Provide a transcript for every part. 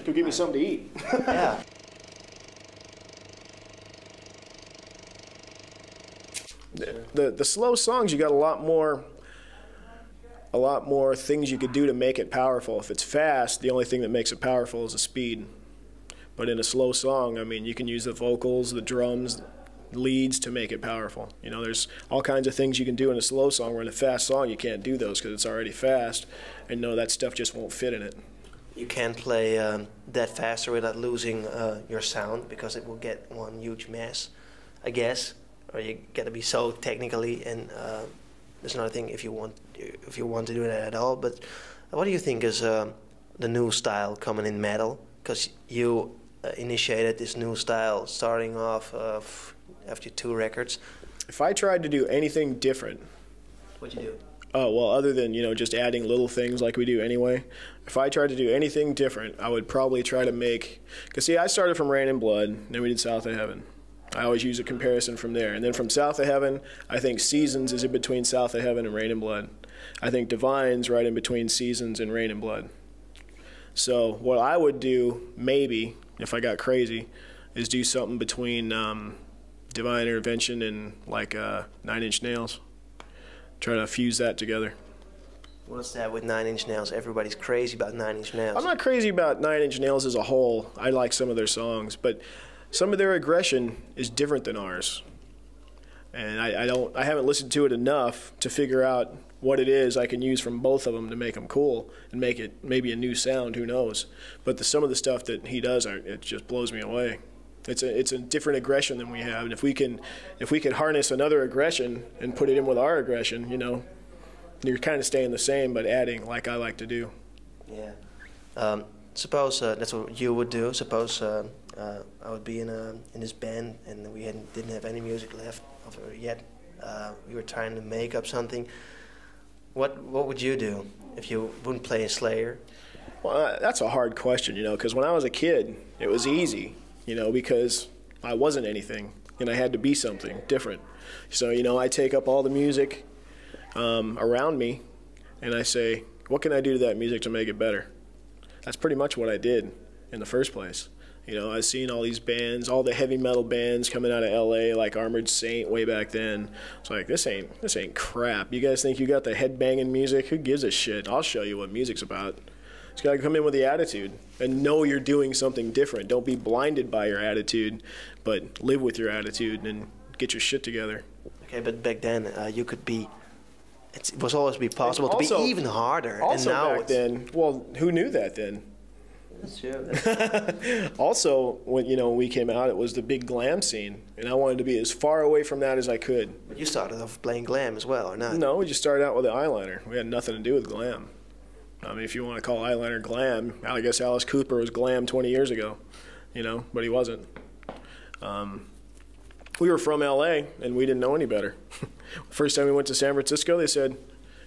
Go give me something to eat. Yeah. The slow songs, you got a lot more things you could do to make it powerful. If it's fast, the only thing that makes it powerful is the speed. But in a slow song, I mean, you can use the vocals, the drums, leads to make it powerful. You know, there's all kinds of things you can do in a slow song, where in a fast song you can't do those because it's already fast, and no, that stuff just won't fit in it. You can't play that faster without losing your sound, because it will get one huge mess, I guess. Or you got to be so technically, and there's another thing if you want to do that at all. But what do you think is the new style coming in metal? Because you initiated this new style starting off after 2 records. If I tried to do anything different, What'd you do? oh well, other than just adding little things like we do anyway, if I tried to do anything different, I would probably try to make. Because see, I started from Rain and Blood, then we did South of Heaven. I always use a comparison from there. And then from South of Heaven, I think Seasons is in between South of Heaven and Rain and Blood. I think Divine's right in between Seasons and Rain and Blood. So what I would do, maybe, if I got crazy, is do something between Divine Intervention and like 9 Inch Nails. Try to fuse that together. What's that with 9 Inch Nails? Everybody's crazy about 9 Inch Nails. I'm not crazy about 9 Inch Nails as a whole. I like some of their songs, but some of their aggression is different than ours, and I haven't listened to it enough to figure out what it is I can use from both of them to make them cool and make it maybe a new sound. Who knows? But some of the stuff that he does, it just blows me away. It's a different aggression than we have, and if we could harness another aggression and put it in with our aggression, you're kind of staying the same but adding, like I like to do. Yeah. Suppose that's what you would do. Suppose I would be in this band and we didn't have any music left yet. We were trying to make up something. What would you do if you wouldn't play a Slayer? Well, that's a hard question, because when I was a kid, it was easy, because I wasn't anything and I had to be something different. So, I take up all the music around me and I say, what can I do to that music to make it better? That's pretty much what I did in the first place. I've seen all these bands, all the heavy metal bands coming out of LA, like Armored Saint way back then. It's like, this ain't crap. You guys think you got the headbanging music? Who gives a shit? I'll show you what music's about. It's got to come in with the attitude and know you're doing something different. Don't be blinded by your attitude, but live with your attitude and get your shit together. Okay, but back then you could be. It was always possible to be even harder. Also, and now back then, well, who knew that then? That's true. Also, when we came out, it was the big glam scene, and I wanted to be as far away from that as I could. But you started off playing glam as well, or not? No, we just started out with the eyeliner. We had nothing to do with glam. I mean, if you want to call eyeliner glam, I guess Alice Cooper was glam 20 years ago, but he wasn't. We were from LA, and we didn't know any better. First time we went to San Francisco, they said,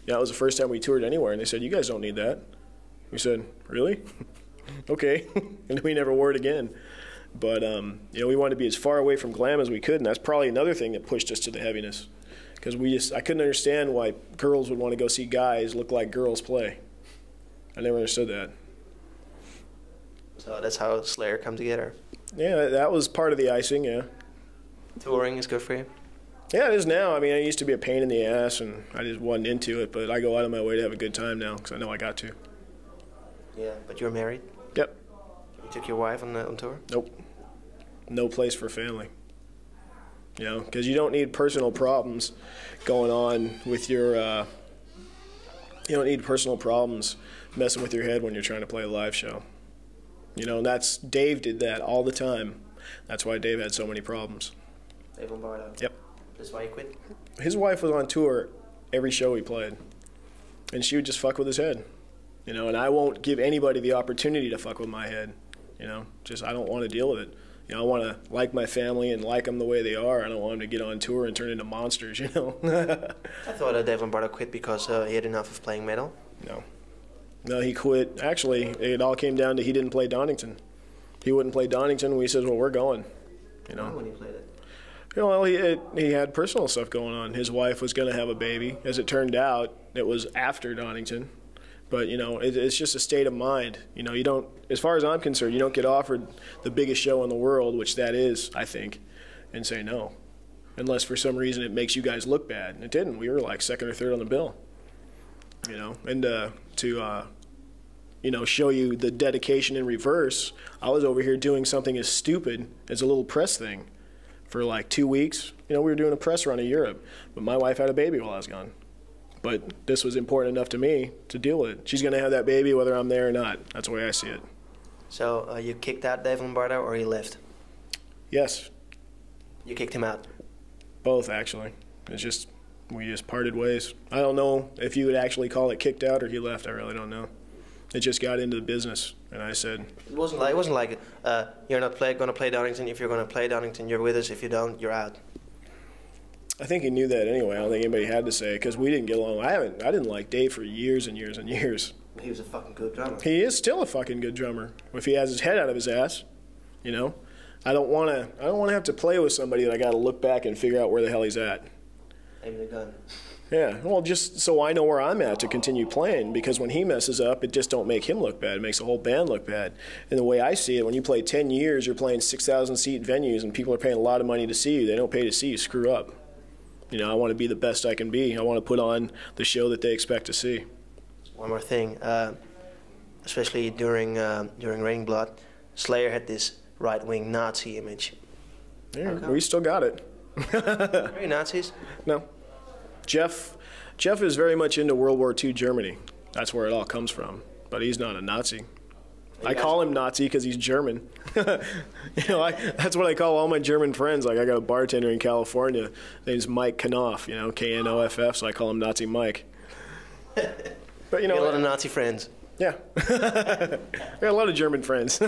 it was the first time we toured anywhere, and they said, you guys don't need that. We said, really? Okay. And we never wore it again. But, we wanted to be as far away from glam as we could, and that's probably another thing that pushed us to the heaviness. Because I couldn't understand why girls would want to go see guys look like girls play. I never understood that. So that's how Slayer come together? Yeah, that was part of the icing, yeah. Touring is good for you? Yeah, it is now. I mean, I used to be a pain in the ass, and I just wasn't into it, but I go out of my way to have a good time now, because I know I got to. Yeah, but you're married? Yep. You took your wife on tour? Nope. No place for family. Because you don't need personal problems going on with your, you don't need personal problems messing with your head when you're trying to play a live show. And Dave did that all the time. That's why Dave had so many problems. Dave Lombardo? Yep. That's why he quit? His wife was on tour every show he played, and she would just fuck with his head. And I won't give anybody the opportunity to fuck with my head. Just I don't want to deal with it. I want to like my family and like them the way they are. I don't want them to get on tour and turn into monsters, I thought Dave Lombardo quit because he had enough of playing metal. No, he quit. Actually, it all came down to he didn't play Donington. He wouldn't play Donington. We said, well, we're going. Why wouldn't he play it? Well, he had personal stuff going on. His wife was going to have a baby. As it turned out, it was after Donington. But, you know, it's just a state of mind. You know, you don't, as far as I'm concerned, you don't get offered the biggest show in the world, which that is, I think, and say no. Unless for some reason it makes you guys look bad. And it didn't. We were like second or third on the bill. You know, and you know, show you the dedication in reverse, I was over here doing something as stupid as a little press thing for like 2 weeks. You know, we were doing a press run in Europe, but my wife had a baby while I was gone. But this was important enough to me to deal with it. She's going to have that baby whether I'm there or not. That's the way I see it. So you kicked out Dave Lombardo or he left? Yes. You kicked him out? Both, actually. It's just, we just parted ways. I don't know if you would actually call it kicked out or he left. I really don't know. It just got into the business, and I said... It wasn't like you're not going to play Donington. If you're going to play Donington, you're with us. If you don't, you're out. I think he knew that anyway. I don't think anybody had to say it because we didn't get along. I didn't like Dave for years and years and years. He was a fucking good drummer. He is still a fucking good drummer if he has his head out of his ass. You know, I don't want to have to play with somebody that I got to look back and figure out where the hell he's at. Aim the gun. Yeah, well, just so I know where I'm at to continue playing, because when he messes up, it just don't make him look bad. It makes the whole band look bad. And the way I see it, when you play 10 years, you're playing 6,000-seat venues, and people are paying a lot of money to see you. They don't pay to see you screw up. You know, I want to be the best I can be. I want to put on the show that they expect to see. One more thing, especially during Raining Blood, Slayer had this right-wing Nazi image. Yeah, we still got it. Are you Nazis? No. Jeff is very much into World War II Germany. That's where it all comes from. But he's not a Nazi. I call him Nazi because he's German. You know, that's what I call all my German friends. Like, I got a bartender in California. His name's Mike Knopf, you know, Knoff, so I call him Nazi Mike. But, you know, got a lot of Nazi friends. Yeah. I got a lot of German friends.